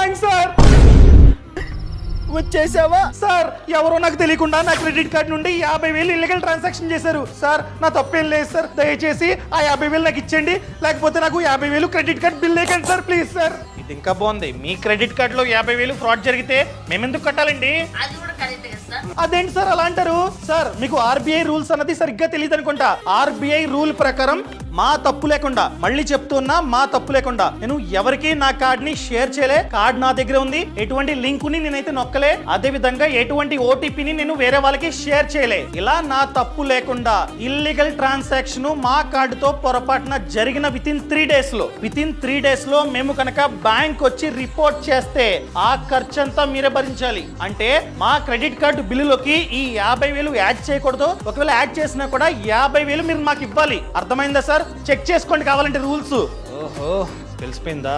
Thanks sir. వచ్చేసావా? Sir ఎవరో నాకు తెలియకుండా నా క్రెడిట్ కార్డ్ నుండి 50,000 ఇల్లీగల్ ట్రాన్సాక్షన్ చేశారు సార్. నా తప్పేం లేదు సార్. దయచేసి ఆ 50,000 నాకు ఇచ్చేయండి, లేకపోతే నాకు 50,000 క్రెడిట్ కార్డ్ బిల్ లేకండి సార్, ప్లీజ్ సార్. ఇది ఇంకా బాగుంది. మీ క్రెడిట్ కార్డులో 50,000 ఫ్రాడ్ జరిగితే మేమెందుకు కట్టాలండి? అదేంటి సార్ అలా అంటారు? సార్ మీకు ఆర్బీఐ రూల్స్ అన్నది సరిగ్గా తెలియదు అనుకుంటా. ఆర్బీఐ రూల్ ప్రకారం మా తప్పు లేకుండా, మళ్ళీ చెప్తున్నా, మా తప్పు లేకుండా నేను ఎవరికి నా కార్డ్ ని షేర్ చేయలే. కార్డ్ నా దగ్గర ఉంది, ఎటువంటి లింక్ ని నేనైతే నొక్కలే, అదే విధంగా ఎటువంటి ఓటీపీని నేను వేరే వాళ్ళకి షేర్ చేయలే. ఇలా నా తప్పు లేకుండా ఇల్లీగల్ ట్రాన్సాక్షన్ మా కార్డుతో పొరపాటున జరిగిన విత్ ఇన్ 3 డేస్ లో మేము కనుక బ్యాంక్ వచ్చి రిపోర్ట్ చేస్తే ఆ ఖర్చంతా మీరే భరించాలి. అంటే మా క్రెడిట్ కార్డు బిల్లులోకి ఈ 50,000 యాడ్ చేయకూడదు. ఒకవేళ యాడ్ చేసినా కూడా 50,000 మీరు మాకు ఇవ్వాలి. అర్థమైందా సార్? చెక్ చేసుకోండి కావాలంటే రూల్స్. ఓహో తెలిసిపోయిందా?